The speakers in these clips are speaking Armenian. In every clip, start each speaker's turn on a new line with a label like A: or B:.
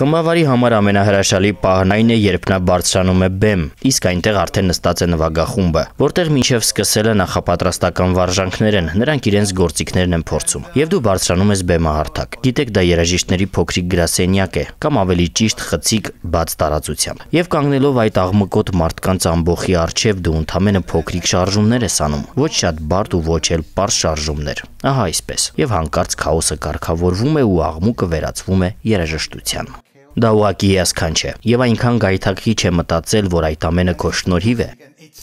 A: Խմբավարի համար ամենահրաշալի պահն այն է, երբ նա բարձրանում է բեմ, իսկ այնտեղ արդեն նստած է նվագախումբը, որտեղ մինչև սկսելը նախապատրաստական վարժանքներ են, նրանք իրենց գործիքներն են փորձում, եւ դու բարձրանում ես բեմահարթակ։ Գիտեք, դա երաժիշտների փոքրիկ գրասենյակ է, կամ ավելի ճիշտ խցիկ բաց տարածությամբ։ Եվ կանգնելով այդ աղմկոտ մարդկանց ամբողջի առջև դու ընդամենը փոքրիկ շարժումներ ես անում, ոչ շատ բարդ ու ոչ էլ պարզ շարժումներ։ Ահա այսպես։ Եվ հանկարծ քաոսը կարգավորվում է ու աղմուկը վերածվում է երաժշտության։ Դա ուղղակի հիասքանչ է, եւ այնքան գայթակղիչ է մտածել, որ այդ ամենը քո շնորհիվ է,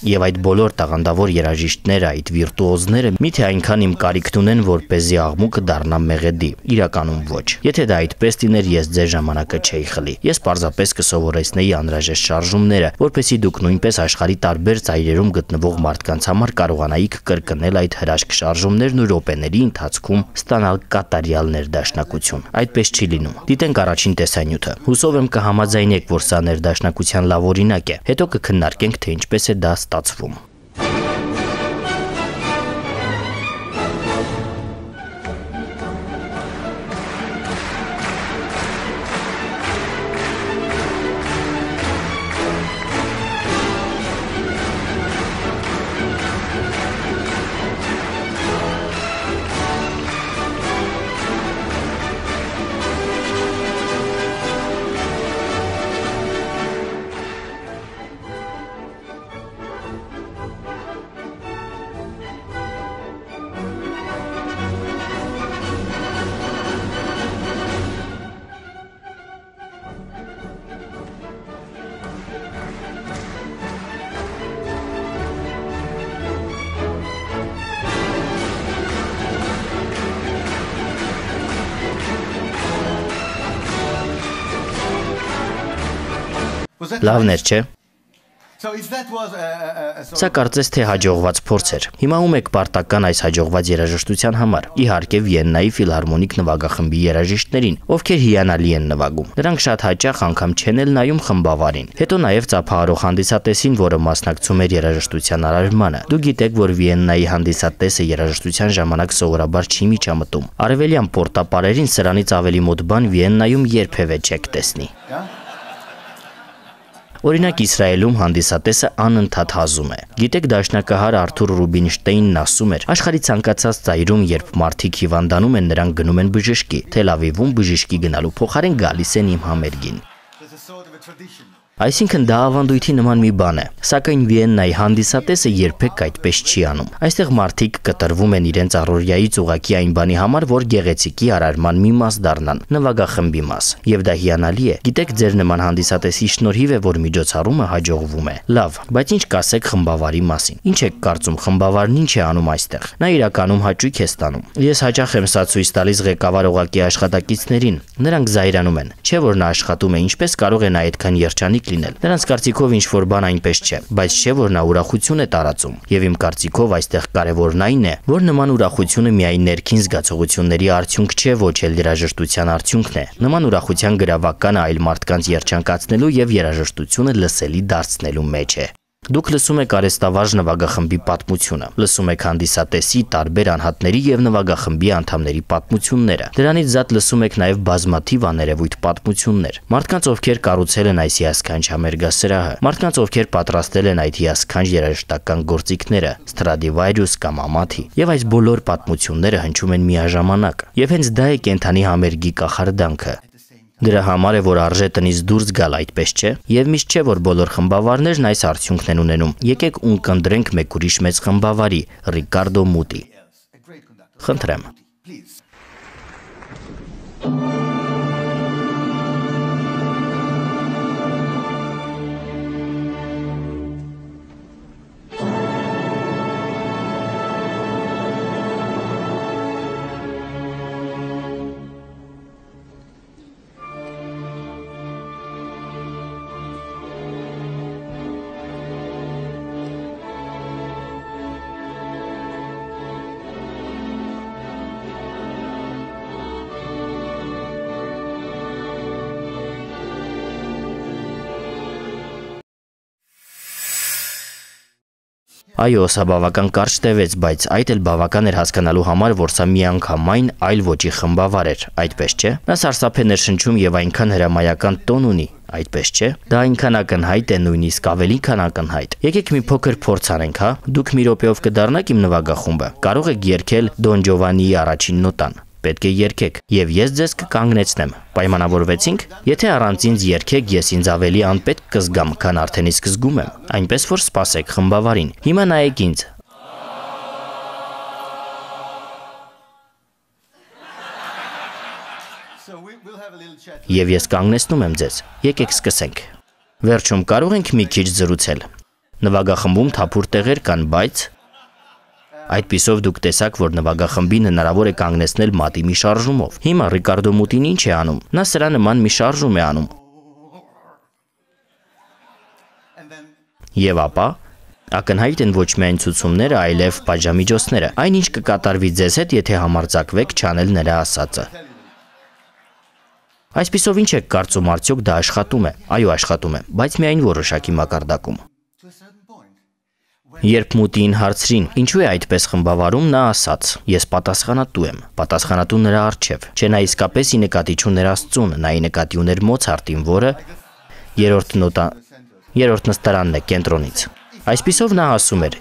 A: եւ այդ բոլոր տաղանդավոր երաժիշտները, այդ վիրտուոզները միթե այնքան իմ կարիքն ունեն, որպեսզի աղմուկը դառնա մեղեդի, իրականում ոչ։ Եթե դա այդպես լիներ, ես ձեր ժամանակը չէի խլի։ Ես պարզապես կսովորեցնեի անհրաժեշտ շարժումները, որպեսզի դուք նույնպես աշխարհի տարբեր ծայրերում գտնվող մարդկանց համար կարողանայիք կրկնել այդ հրաշք շարժումներն ու րոպեների ընթացքում ստանալ կատարյալ ներդաշնակություն։ Այդպես չի լինում։ Դիտենք առաջին տեսանյութը։ Հուսով եմ կհամաձայնեք, որ սա ներդաշնակության լավ օրինակ է։ Հետո կքննարկենք, թե ինչպես է դա ստացվում։ Լավն էր, չէ՞։ Սա կարծես թե հաջողված փորձ էր։ Հիմա ում եք պարտական այս հաջողված երաժշտության համար։ Իհարկե Վիեննայի ֆիլհարմոնիկ նվագախմբի երաժիշտներին, ովքեր հիանալի են նվագում։ Նրանք շատ հաճախ անգամ չեն էլ նայում խմբավարին։ Հետո նաև ծափահարող հանդիսատեսին, որը մասնակցում էր երաժշտության արարմանը։ Դուք գիտեք, որ Վիեննայի հանդիսատեսը երաժշտության ժամանակ սովորաբար չի միջամտում։ Արևելյան պորտապարերին սրանից ավելի մոտ բան Վիեննայում երբևէ չեք տեսնի։ Օրինակ Իսրայելում հանդիսատեսը անընդհատ հազում է։ Գիտեք, դաշնակահար Արթուր Ռուբինշտեյնն ասում էր. աշխարհի ցանկացած ծայրում, երբ մարդիկ հիվանդանում են, նրանք գնում են բժշկի։ Թել Ավիվում բժշկի գնալու փոխարեն գալիս են իմ համերգին։ Այսինքն դա ավանդույթի նման մի բան է, սակայն Վիեննայի հանդիսատեսը երբեք այդպես չի անում։ Այստեղ մարդիկ կտրվում են իրենց առօրյայից ուղղակի այն բանի համար, որ գեղեցիկի արարման մի մաս դառնան, նվագախմբի մաս։ Եվ դա հիանալի է։ Գիտեք, ձեր նման հանդիսատեսի շնորհիվ է, որ միջոցառումը հաջողվում է։ Լավ, բայց ինչ կասեք խմբավարի մասին։ Ինչ եք կարծում, խմբավարն ինչ է անում այստեղ։ Նա իրականում հաճույք է ստանում։ Ես հաճախ եմ սա ցույց տալիս ղեկավար օղակի աշխատակիցներին։ Նրանք զայրանում են, չէ՞ որ նա աշխատում է, ինչպես կարող է նա այդքան երջանիկ լինել։ Նրանց կարծիքով ինչ որ բան այնպես չէ, բայց չէ որ նա ուրախություն է տարածում։ Եվ իմ կարծիքով այստեղ կարևորն այն է, որ նման ուրախությունը միայն ներքին զգացողությունների արդյունք չէ, ոչ էլ երաժշտության արդյունքն է։ Նման ուրախության գրավականը այլ մարդկանց երջանկացնելու եւ երաժշտությունը լսելի դարձնելու մեջ է։ Դուք լսում եք արեստավարժ նվագախմբի պատմությունը, լսում եք հանդիսատեսի, տարբեր անհատների եւ նվագախմբի անդամների պատմությունները։ Դրանից զատ լսում եք նաեւ բազմաթիվ աներևույթ պատմություններ։ Մարդկանց, ովքեր կառուցել են այս հիասքանչ համերգասրահը, մարդկանց, ովքեր պատրաստել են այդ հիասքանչ երաժշտական գործիքները, Stradivarius կամ Amati, եւ այս բոլոր պատմությունները հնչում են միաժամանակ։ Եւ հենց դա է կենդանի համերգի կախարդանքը։ Դրա համար է, որ արժե տնից դուրս գալ, այդպես չէ։ Եվ միշտ չէ, որ բոլոր խմբավարներն այս արդյունքն են ունենում։ Եկեք ունկնդրենք մեկ ուրիշ մեծ խմբավարի՝ Ռիկարդո Մուտի։ Խնդրեմ։ Այո, սա բավական կարճ տևեց, բայց այդ էլ բավական էր հասկանալու համար, որ սա միանգամայն այլ ոճի խմբավար էր, այդպես չէ։ Նա սարսափ է ներշնչում եւ այնքան հրամայական տոն ունի, այդպես չէ։ Դա այնքան ակնհայտ է, նույնիսկ ավելի քան ակնհայտ։ Եկեք մի փոքր փորձ անենք, հա։ Դուք մի րոպեով կդառնաք իմ նվագախումբը։ Կարող եք երգել Դոն Ջովանիի առաջին նոտան։ Պետք է երգեք, եւ ես ձեզ կկանգնեցնեմ։ Պայմանավորվեցինք։ Եթե առանց ինձ երգեք, ես ինձ ավելի անպետք կզգամ, քան արդեն իսկ զգում եմ։ Այնպես որ սպասեք խմբավարին։ Հիմա նայեք ինձ։ Եվ ես կանգնեցնում եմ ձեզ։ Եկեք սկսենք։ Վերջում կարող ենք մի քիչ զրուցել։ Նվագախմբում թափուր տեղեր կան, բայց այդպիսով դուք տեսաք, որ նվագախմբին հնարավոր է կանգնեցնել մատի մի շարժումով։ Հիմա Ռիկարդո Մուտին ինչ է անում։ Նա սրա նման մի շարժում է անում։ Եվ ապա ակնհայտ են ոչ միայն ցուցումները, այլև պատժամիջոցները։ Այնինչ կկատարվի ձեզ հետ, եթե համարձակվեք չանել նրա ասածը։ Այսպիսով ինչ եք կարծում, արդյոք դա աշխատում է։ Այո, աշխատում է, բայց միայն որոշակի մակարդակում։ Երբ Մուտիին հարցրին, ինչու է այդպես խմբավարում, նա ասաց. ես պատասխանատու եմ, պատասխանատու նրա առջև, չէ նա իսկապես ի նկատի չուներ Աստծուն, նա ի նկատի ուներ Մոցարտին, որը երրորդ նստարանն է կենտրոնից։ Այսպիսով նա ասում էր,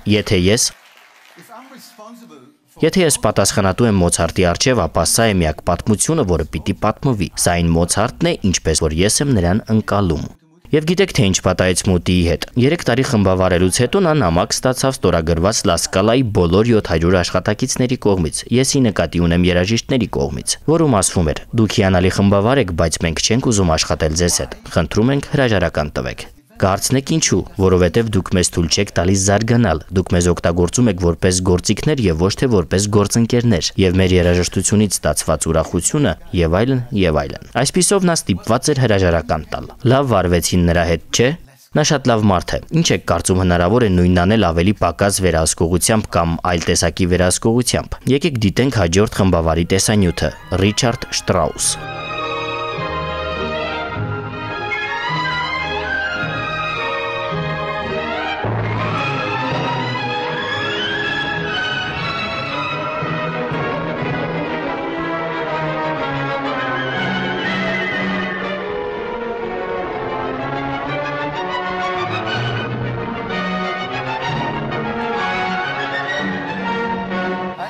A: եթե ես պատասխանատու եմ Մոցարտի առջև, ապա սա է միակ պատմությունը, որը պիտի պատմվի, սա այն Մոցարտն է, ինչպես որ ես եմ նրան ընկալում։ Եվ գիտեք թե ինչ պատահեց Մուտիի հետ։ 3 տարի խմբավարելուց հետո նա նամակ ստացավ ստորագրված Լա Սկալայի բոլոր 700 աշխատակիցների կողմից, ես ի նկատի ունեմ երաժիշտների կողմից, որում ասվում էր. դուք հիանալի խմբավար եք, բայց մենք չենք ուզում աշխատել ձեզ հետ։ Խնդրում ենք հրաժարական տվեք։ Կարծնեք ինչու, որովհետև դուք մեզ թույլ չեք տալիս զարգանալ, դուք մեզ օգտագործում եք որպես գործիքներ եւ ոչ թե որպես գործընկերներ, եւ մեր երաժշտությունից ստացված ուրախությունը եւ այլն եւ այլն։ Այսպիսով նա ստիպված էր հրաժարական տալ։ Լավ վարվեցին նրա հետ, չէ՞։ Նա շատ լավ մարդ է։ Ինչ եք կարծում հնարավոր է նույնն անել ավելի պակաս վերահսկողությամբ կամ այլ տեսակի վերահսկողությամբ։ Եկեք դիտենք հաջորդ խմբավարի տեսանյութը՝ Ռիչարդ Շտրաուս։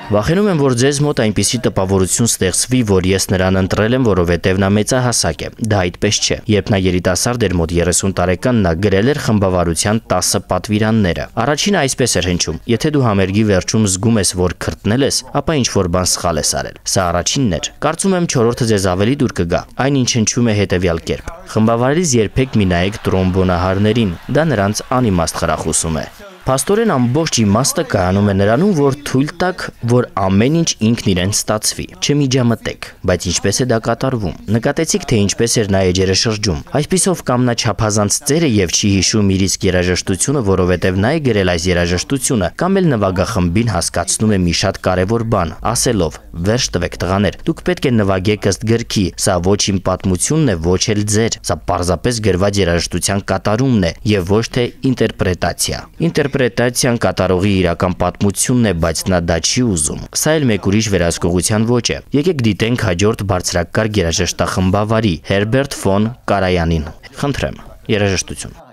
A: Վախենում եմ, որ ձեզ մոտ այնպիսի տպավորություն ստեղծվի, որ ես նրան ընտրել եմ, որովհետև նա մեծահասակ է։ Դա այդպես չէ։ Երբ նա երիտասարդ էր մոտ 30 տարեկան, նա գրել էր խմբավարության 10 պատվիրանները։ Առաջինը այսպես էր հնչում. եթե դու համերգի վերջում զգում ես, որ քրտնել ես, ապա ինչ-որ բան սխալ ես արել։ Սա առաջինն էր։ Կարծում եմ 4-րդը ձեզ ավելի դուր կգա։ Այնինչ հնչում է հետևյալ կերպ. խմբավարից երբեք մի նայեք տրոմբոնահարներին, դա նրանց անիմաստ խրախուսում է։ Փաստորեն ամբողջ իմաստը կայանում է նրանում, որ թույլ տաք, որ ամեն ինչ ինքն իրեն ստացվի։ Չմիջամտեք, բայց ինչպես է դա կատարվում։ Նկատեցիք, թե ինչպես էր նա էջերը շրջում։ Այսպիսով կամ նա չափազանց ծեր է եւ չի հիշում իր իսկ երաժշտությունը, որովհետեւ նա է գրել այս երաժշտությունը, կամ էլ նվագախմբին հասկացնում է մի շատ կարևոր բան, ասելով. վերջ տվեք տղաներ, դուք պետք է նվագեք ըստ գրքի, սա ոչ իմ պատմությունն է, ոչ էլ ձեր, սա պարզապես գրված երաժշտության կատարումն է եւ ոչ թե ինտերպրետացիա։ Ինտերպրետացիան կատարողի իրական պատմությունն է, բայց նա դա չի ուզում։ Սա էլ մեկ ուրիշ վերահսկողության ոճ է։ Եկեք դիտենք հաջորդ բարձրակարգ երաժշտախմբավարի Հերբերտ ֆոն Կարայանին։ Խնդրեմ, երաժշտություն։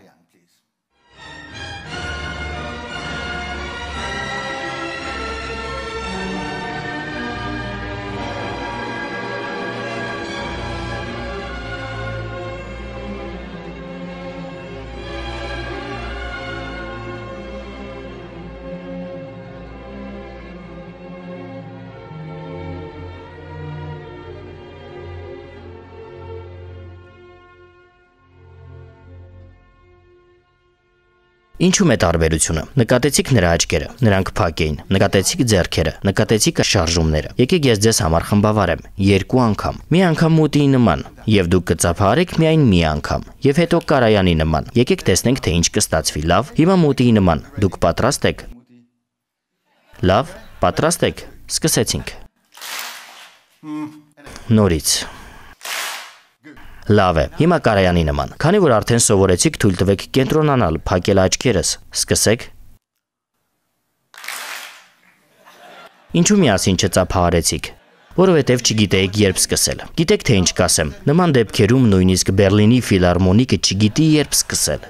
A: Ինչու՞մ է տարբերությունը։ Նկատեցիք նրա աչքերը, նրանք փակ էին, նկատեցիք ձեռքերը, նկատեցիք շարժումները։ Եկեք ես ձեզ համար խմբավարեմ 2 անգամ։ Մի անգամ Մուտիի նման, եւ դուք կծափահարեք միայն մի անգամ, եւ հետո Կարայանի նման։ Եկեք տեսնենք, թե ինչ կստացվի։ Լավ, հիմա Մուտիի նման։ Դուք պատրաստ եք։ Լավ, պատրաստ եք։ Սկսեցինք։ Նորից։ Լավ է, հիմա Կարայանի նման։ Քանի որ արդեն սովորեցիք, թույլ տվեք կենտրոնանալ, փակել աչքերս։ Սկսեք։ Ինչու միասին չծափահարեցիք։ Որովհետև չգիտեիք երբ սկսել։ Գիտեք թե ինչ կասեմ։ Նման դեպքերում նույնիսկ Բերլինի ֆիլհարմոնիկը չգիտի երբ սկսել։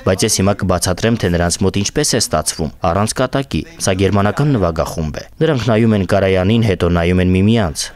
A: Բայց ես հիմա կբացատրեմ, թե նրանց մոտ ինչպես է ստացվում, առանց կատակի։ Սա գերմանական նվագախումբ է։ Նրանք նայում են Կարայանին, հետո նայում են միմյանց։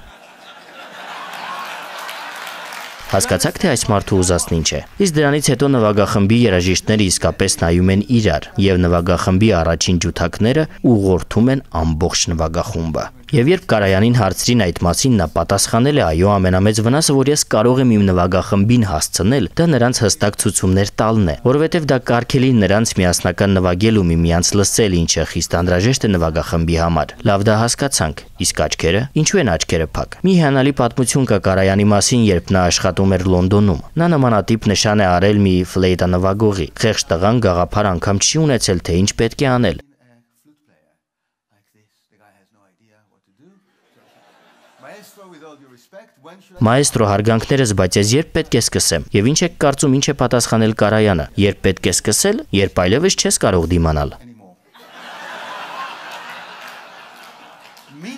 A: Հասկացաք, թե այս մարդու ուզածն ինչ է։ Իսկ դրանից հետո նվագախմբի երաժիշտները իսկապես նայում են իրար, եւ նվագախմբի առաջին ջութակները ուղղորդում են ամբողջ նվագախումբը։ Եվ երբ Կարայանին հարցրին այդ մասին, նա պատասխանել է. այո, ամենամեծ վնասը, որ ես կարող եմ իմ նվագախմբին հասցնել, դա նրանց հստակ ցուցումներ տալն է, որովհետև դա կարգելի նրանց միասնական նվագել ու միմյանց լսել, ինչը խիստ անհրաժեշտ է նվագախմբի համար։ Լավ, դա հասկացանք։ Իսկ աչքերը։ Ինչու են աչքերը փակ։ Մի հիանալի պատմություն կա Կարայանի մասին, երբ նա աշխատում էր Լոնդոնում։ Նա նմանատիպ նշան է արել մի ֆլեյտա նվագողի։ Խեղճ տղան գաղափար անգամ չի ունեցել, թե ինչ պետք է անել։ Մայստրո, հարգանքներս, բայց ես երբ պետք է սկսեմ։ Եվ ինչ եք կարծում, ինչ է պատասխանել Կարայանը։ Երբ պետք է սկսել, երբ այլևս չես կարող դիմանալ։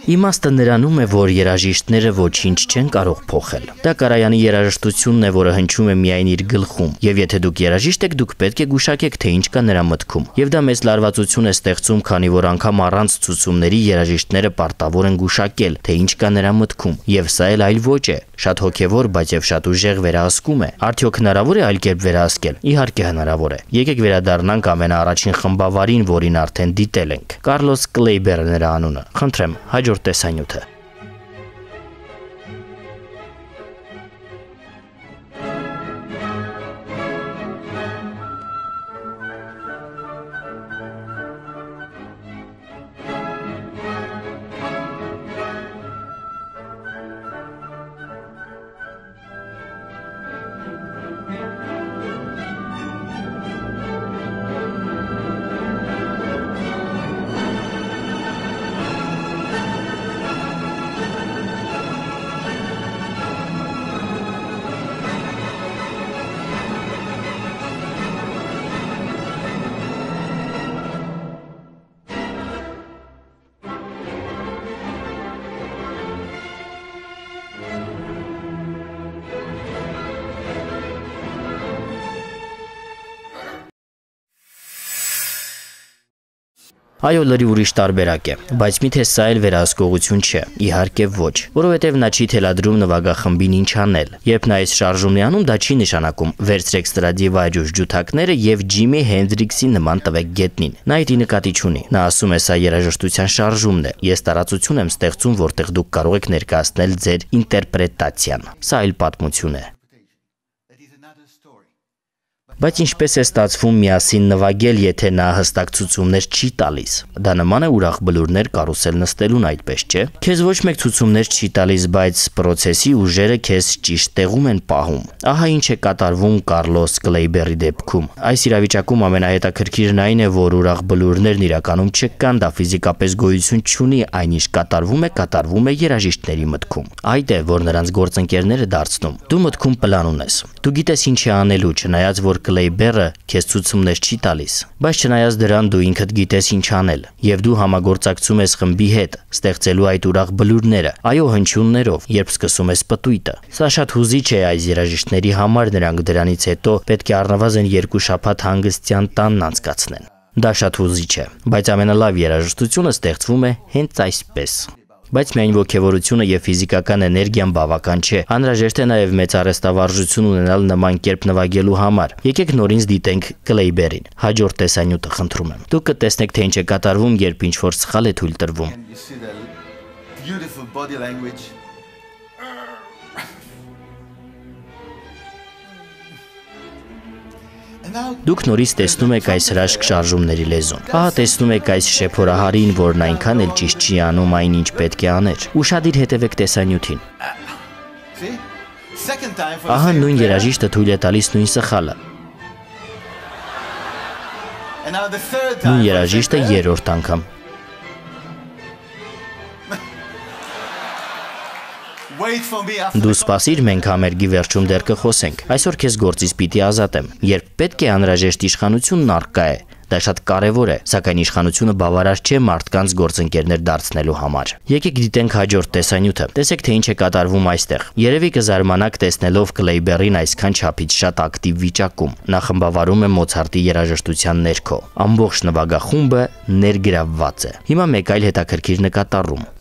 A: Իմաստը նրանում է, որ երաժիշտները ոչինչ չեն կարող փոխել։ Դա Կարայանի երաժշտությունն է, որը հնչում է միայն իր գլխում։ Եվ եթե դուք երաժիշտ եք, դուք պետք է գուշակեք, թե ինչ կա նրա մտքում։ Եվ դա մեծ լարվածություն է ստեղծում, քանի որ անգամ առանց ցուցումների երաժիշտները պարտավոր են գուշակել, թե ինչ կա նրա մտքում։ Եվ սա էլ այլ ոճ է, շատ հոգևոր, բայց եւ շատ ուժեղ վերահսկում է։ Արդյոք հնարավոր է այլ կերպ վերահսկել։ Իհարկե հնարավոր է։ Եկեք վերադառնանք ամենաառաջին խմբավարին, որին արդեն դիտել ենք։ Կարլոս Կլեյբերը նրա անունը։ Խնդրեմ, հաջորդ տեսանյութը։ Այո, լրիվ ուրիշ տարբերակ է, բայց միթե սա էլ վերահսկողություն չէ, իհարկե ոչ, որովհետև նա չի թելադրում նվագախմբին ինչ անել։ Երբ նա այս շարժումն է անում, դա չի նշանակում վերցրեք Ստրադիվարիուս ջութակները եւ Ջիմի Հենդրիքսի նման տվեք գետնին։ Նա դա նկատի չունի։ Նա ասում է, սա երաժշտության շարժումն է։ Ես տարածություն եմ ստեղծում, որտեղ դուք կարող եք ներկայացնել ձեր ինտերպրետացիան։ Սա այլ պատմություն է։ Բայց ինչպես է ստացվում միասին նվագել, եթե նա հստակ ցուցումներ չի տալիս։ Դա նման է ուրախ բլուրներ կարուսել նստելուն, այդպես չէ։ Քեզ ոչ մեկ ցուցումներ չի տալիս, բայց պրոցեսի ուժերը քեզ ճիշտ տեղում են պահում։ Ահա ինչ է կատարվում Կարլոս Կլեյբերի դեպքում։ Այս իրավիճակում ամենահետաքրքիրն այն է, որ ուրախ բլուրներն իրականում չկան, դա ֆիզիկապես գոյություն չունի, այնինչ կատարվում է երաժիշտների մտքում։ Այդ է, որ նրանց գործընկերները դարձնում։ Դու մտքում պլան ունես։ Դու գիտես ինչ է անելու, չնայած որ Կլեյբերը քեզ ցուցումներ չի տալիս, բայց չնայած դրան դու ինքդ գիտես ինչ անել, եւ դու համագործակցում ես խմբի հետ, ստեղծելու այդ ուրախ բլուրները, այո, հնչյուններով, երբ սկսում ես պտույտը։ Սա շատ հուզիչ է այս երաժիշտների համար, նրանք դրանից հետո պետք է առնվազն 2 շաբաթ հանգստյան տանն անցկացնեն։ Դա շատ հուզիչ է, բայց ամենալավ երաժշտությունը ստեղծվում է հենց այսպես։ Բայց միայն ոգևորությունը եւ ֆիզիկական էներգիան բավական չէ։ Անհրաժեշտ է նաեւ մեծ արհեստավարժություն ունենալ նման կերպ նվագելու համար։ Եկեք նորից դիտենք Կլեյբերին։ Հաջորդ տեսանյութը խնդրում եմ։ Դուք կտեսնեք, թե ինչ է կատարվում, երբ ինչ-որ սխալ է թույլ տրվում։ Դուք նորից տեսնում եք այս հրաշք շարժումների լեզուն։ Ահա տեսնում եք այս շեփորահարին, որն այնքան էլ ճիշտ չի անում այն, ինչ պետք է աներ։ Ուշադիր հետևեք տեսանյութին։ Ահա նույն երաժիշտը թույլ է տալիս նույն սխալը։ Նույն երաժիշտը երրորդ անգամ։ Դու սպասիր, մենք համերգի վերջում դեռ կխոսենք։ Այսօր քեզ գործից պիտի ազատեմ։ Երբ պետք է անհրաժեշտ իշխանությունն առկա է, Դա շատ կարևոր է, սակայն իշխանությունը բավարար չէ մարդկանց գործընկերներ դարձնելու համար։ Եկեք դիտենք հաջորդ տեսանյութը։ Տեսեք, թե ինչ է կատարվում այստեղ։ Երևի կզարմանաք տեսնելով Կլեյբերին այսքան չափից շատ ակտիվ վիճակում։ Նա խմբավարում է Մոցարտի երաժշտության ներքո։ Ամբողջ նվագախումբը ներգրավված է։ Հիմա մեկ այլ հետաքրքիր նկատառում։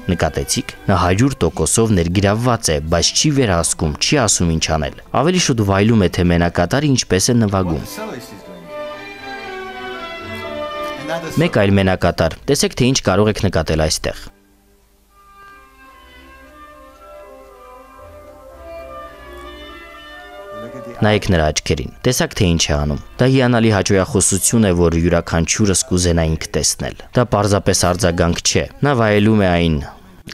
A: Նկատեցիք, նա 100%-ով ներգրավված է, բայց չի վերահսկում, չի ասում ինչ անել։ Ավելի շուտ վայելում է, թե մենակատարը ինչպես է նվագում։ Մեկ այլ մենակատար։ Տեսեք, թե ինչ կարող եք նկատել այստեղ։ Նայեք նրա աչքերին։ Տեսակ, թե ինչ է անում։ Դա հիանալի հաճոյախոսություն է, որ յուրաքանչյուրս կուզենա ինք տեսնել։ Դա պարզապես արձագանք չէ։ Նա վայելում է այն։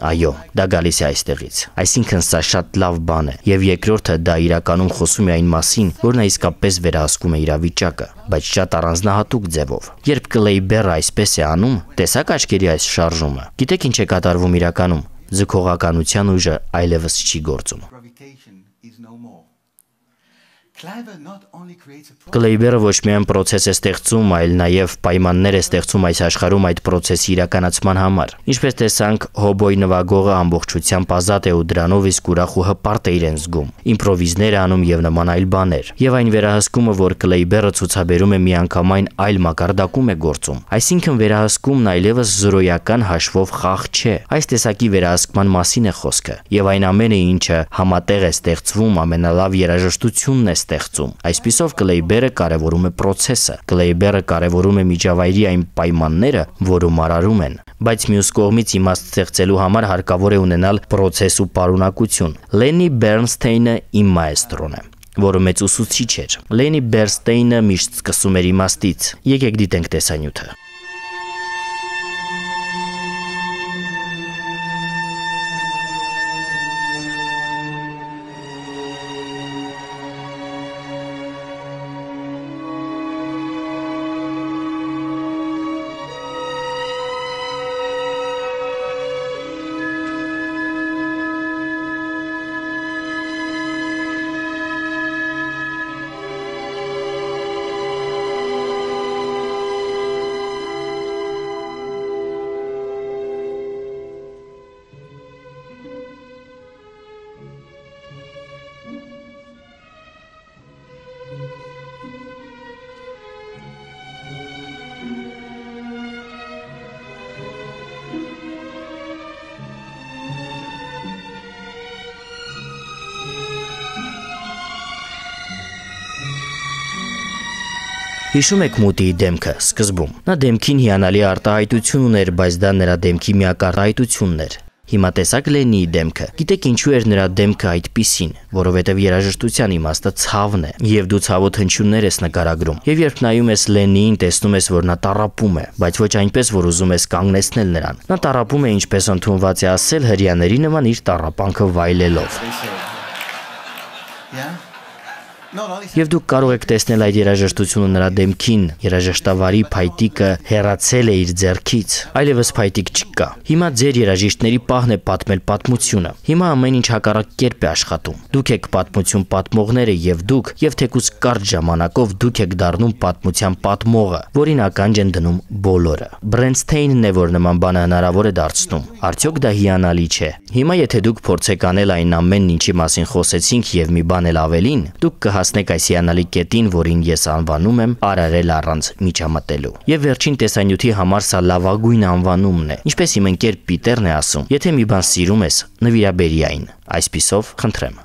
A: Այո, դա գալիս է այստեղից։ Այսինքն սա շատ լավ բան է, եւ երկրորդը դա իրականում խոսում է այն մասին, որ նա իսկապես վերահսկում է իրավիճակը, բայց շատ առանձնահատուկ ձևով։ Երբ Կլեյբերը այսպես է անում, տեսակ աչքերի այս շարժումը։ Գիտեք ինչ է կատարվում իրականում։ Ձգողականության ուժը այլևս չի գործում։ Կլեյբերը ոչ միայն պրոցես է ստեղծում, այլ նաև պայմաններ է ստեղծում այս աշխարհում այդ պրոցեսի իրականացման համար։ Ինչպես տեսանք, հոբոյ նվագողը ամբողջությամբ ազատ է ու դրանով իսկ ուրախ ու հպարտ է իրեն զգում։ Իմպրովիզներ է անում եւ նման այլ բաներ։ Եվ այն վերահսկումը, որ Կլեյբերը ցուցաբերում է միանգամայն այլ մակարդակում է գործում։ Այսինքն վերահսկումն այլևս զրոյական հաշվով խաղ չէ։ Այս տեսակի վերահսկման մասին է խոսքը։ Եվ այն ամենը, ինչը համատեղ է ստեղծվում, ամենալավ երաժշտությունն է ստեղծում։ Այսպիսով Կլեյբերը կարևորում է պրոցեսը։ Կլեյբերը կարևորում է միջավայրի այն պայմանները, որում արարում են։ Բայց մյուս կողմից իմաստ ստեղծելու համար հարկավոր է ունենալ պրոցես ու պարունակություն։ Լենի Բերնստեյնը իմ մաեստրոն է, որը մեծ ուսուցիչ էր։ Լենի Բերնստեյնը միշտ սկսում էր իմաստից։ Եկեք դիտենք տեսանյութը։ Հիշում եք Մուտիի դեմքը սկզբում։ Նա դեմքին հիանալի արտահայտություն ուներ, բայց դա նրա դեմքի միակ արտահայտությունն էր։ Հիմա տեսակ Լենիի դեմքը։ Գիտեք ինչու էր նրա դեմքը այդպիսին, որովհետև երաժշտության իմաստը ցավն է, եւ դու ցավոտ հնչյուններ ես նկարագրում։ Եվ երբ նայում ես Լենիին, տեսնում ես, որ նա տառապում է, բայց ոչ այնպես, որ ուզում ես կանգնեցնել նրան։ Նա տառապում է, ինչպես ընդունված է ասել, հրյաների նման իր տառապանքը վայելելով։ Եվ դուք կարող եք տեսնել այդ երաժշտությունը նրա դեմքին, երաժշտավարի փայտիկը հեռացել է իր ձեռքից, այլևս փայտիկ չկա։ Հիմա ձեր երաժիշտների պահն է պատմել պատմությունը։ Հիմա ամեն ինչ հակառակ կերպ է աշխատում։ Դուք եք պատմություն պատմողները եւ դուք, եւ թեկուզ կարճ ժամանակով դուք եք դառնում պատմության պատմողը, որին ականջ են դնում բոլորը։ Բերնստեյնն է, որ նման բանը հնարավոր է դարձնում։ Արդյոք դա հիանալի չէ։ Հիմա եթե դուք փորձեք անել այն ամենն, ինչի մասին խոսեցինք եւ մի բան էլ ավելին, դուք կհասնեք այս հիանալի կետին, որին ես անվանում եմ արարել առանց միջամտելու։ Եվ վերջին տեսանյութի համար սա լավագույն անվանումն է։ Ինչպես իմ ընկեր Պիտերն է ասում, եթե մի բան սիրում ես, նվիրաբերի այն։ Այսպիսով, խնդրեմ։